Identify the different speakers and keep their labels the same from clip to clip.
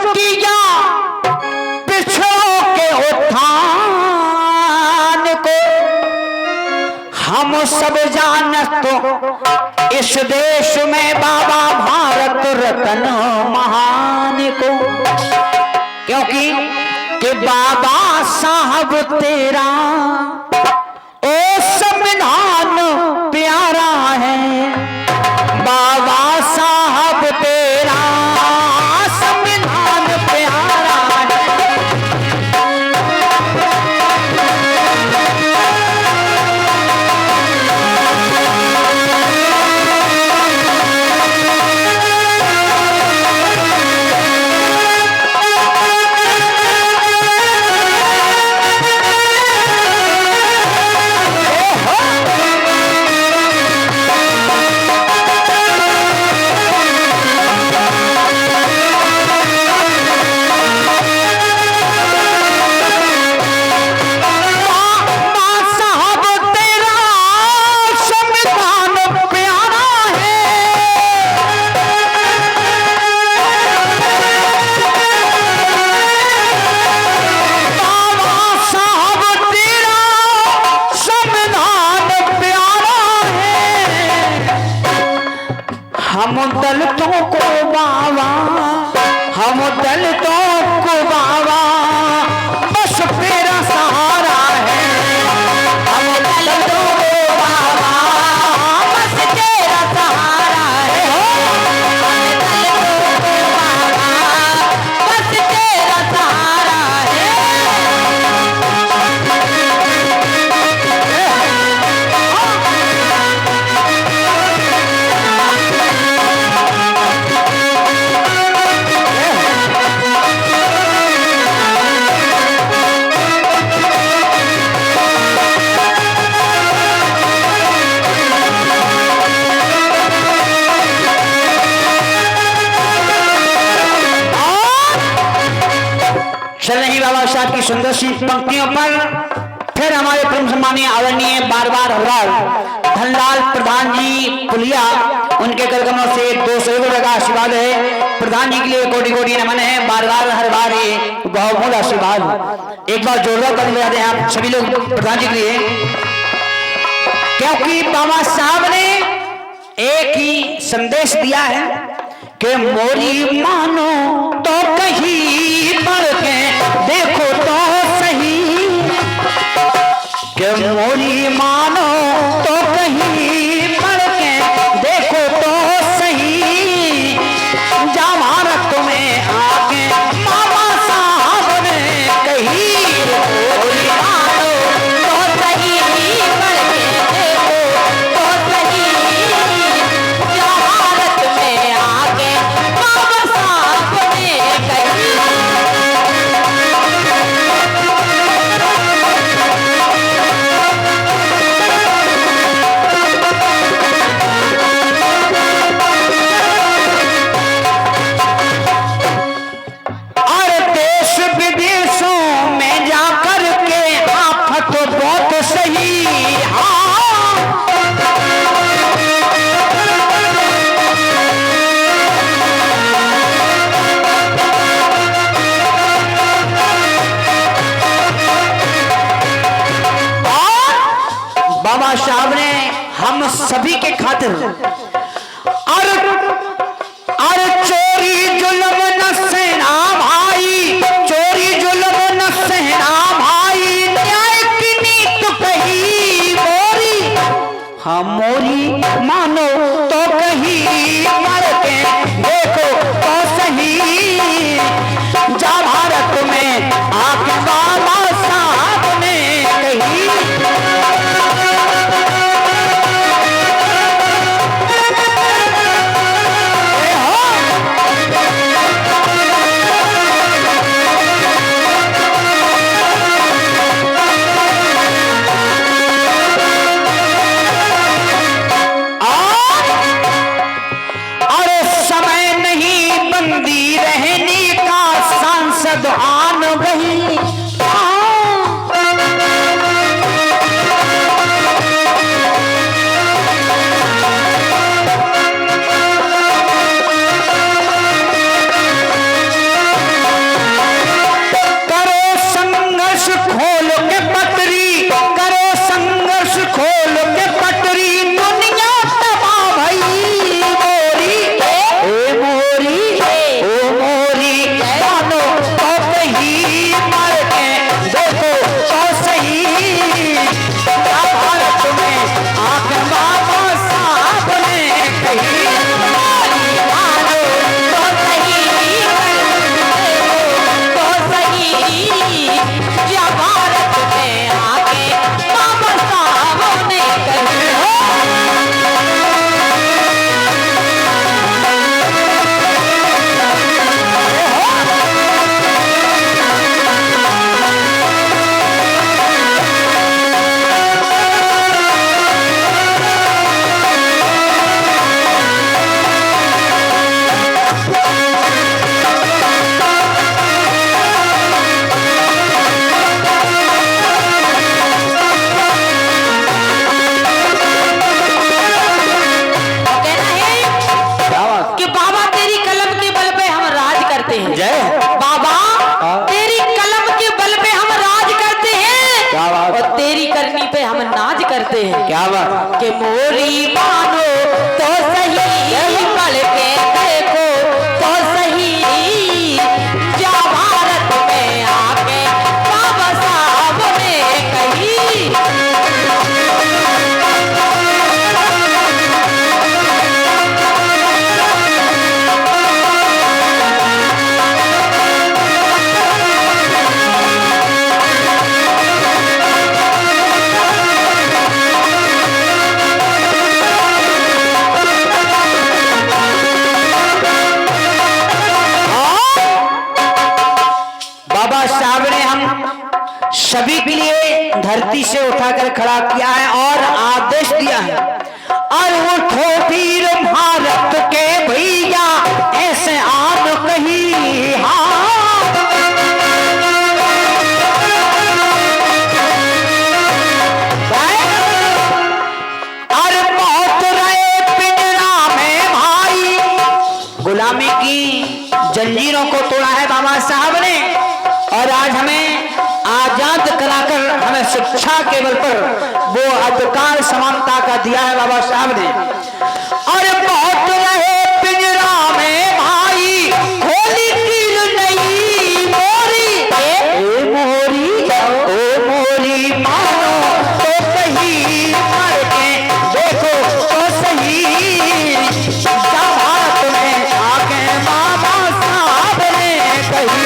Speaker 1: किया पिछड़ों के उत्थान को, हम सब जानतो इस देश में बाबा भारत रत्न महान को, क्योंकि कि बाबा साहब तेरा ओ संविधान प्यारा है, बाबा साहब तेरा संविधान प्यारा है। हम दलितों को बाबा, हम दलितों को बाबा बस तेरा सहारा है, हम दलितों को बाबा बस तेरा सहारा है, हम दलितों को बाबा बस तेरा सहारा है। चल रही बाबा साहब की सुंदर सी पंक्तियों पर फिर हमारे परम सम्मानीय आदरणीय बार-बार हरवाल धनलाल प्रधान जी पुलिया, उनके करकमों से 200 रुपये का आशीर्वाद है। प्रधान जी के लिए कोटि कोटि नमन है, बार-बार हर बार बहुत आशीर्वाद। एक बार जोरदार कर बजा दें आप सभी लोग प्रधान जी के लिए, क्योंकि बाबा साहब ने एक ही संदेश दिया है कि मोरी मानो तो कहीं पढ़ के देखो तो सही, कि मोरी मानो तो कहीं पढ़ के देखो तो सही, जब भारत में आके बाबा साहब ने कही मोरी मानो तो सही पढ़ के देखो तो सही, जब भारत में आके बाबा साहब ने कही। बाबा साहब ने हम सभी के खातिर और चोरी जुल्म न सहना भाई, चोरी जुल्म न सहना भाई, न्याय की नीति कही मोरी, हम मोरी मानो तो कहीं पढ़ के देखो तो सही, जा भारत में आके बाबा साहब ने कही। आन गई बाबा साहब ने हम सभी के लिए धरती से उठाकर खड़ा किया है और आदेश दिया है, और उठो वीर भारत के भैया ऐसे आन कहीं। हाँ और बहुत रहे पिंजरा में भाई, गुलामी की जंजीरों को तोड़ा है बाबा साहब ने, और आज हमें आजाद कराकर हमें शिक्षा के बल पर वो अधिकार समानता का दिया है बाबा साहब ने। और बहुत रहे पिंजरा में भाई, होली कील नहीं मोरी, ए मोरी ओ मोरी मानो तो सही, मर के देखो तो सही, भारत में आके बाबा साहब ने कही।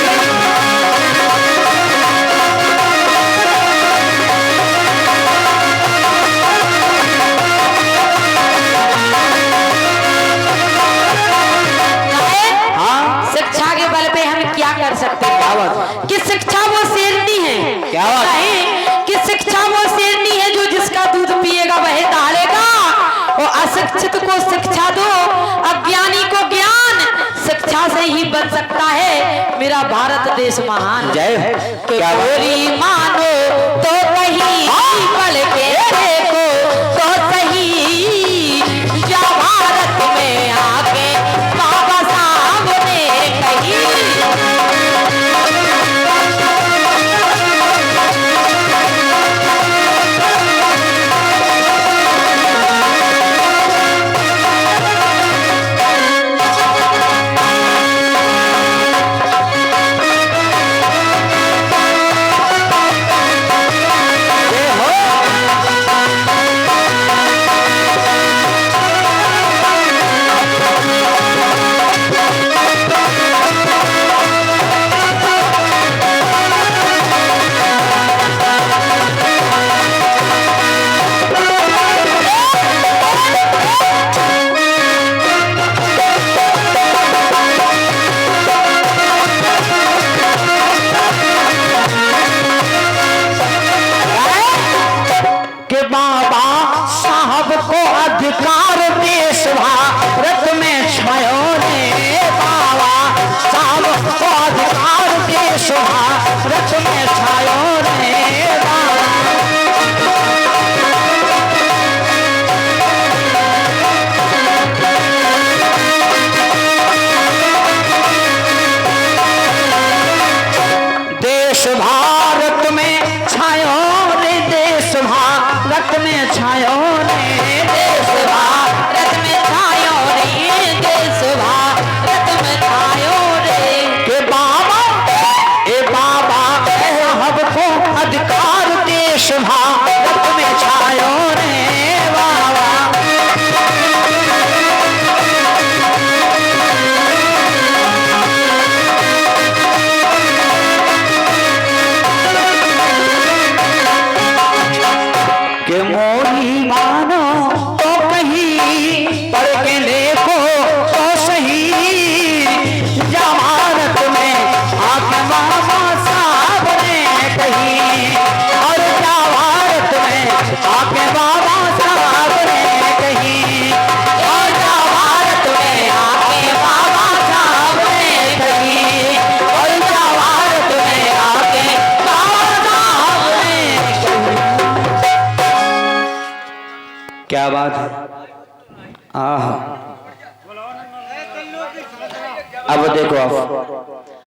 Speaker 2: सकते हैं कि शिक्षा वो शेरनी है, क्या कि शिक्षा वो शेरनी है जो जिसका दूध पिएगा वह दहाड़ेगा। और अशिक्षित को शिक्षा दो, अज्ञानी को ज्ञान, शिक्षा से ही बन सकता है मेरा भारत देश महान।
Speaker 1: जय
Speaker 2: कि गोरी मानो तो कहीं पल के देखो तो सही, या भारत में आके बाबा साहब ने कही।
Speaker 1: भारत में छायो रे, देश भारत में छायो रे, देश भारत में छायो रे, देश भारत में छायो रे। के बाबा ए बाबा हमको अधिकार देश भारत में छायो रे बाबा। के मोरी मानो तो कहीं पढ़ के देखो तो सही, जमानत में आके बाबा साहब ने कही। और जमानत में आके बाबा साहब ने कही, और जमानत में आके बाबा साहब ने कही, और जमानत में आके बाबा साहब ने कही। क्या बात है। आह अब देखो आप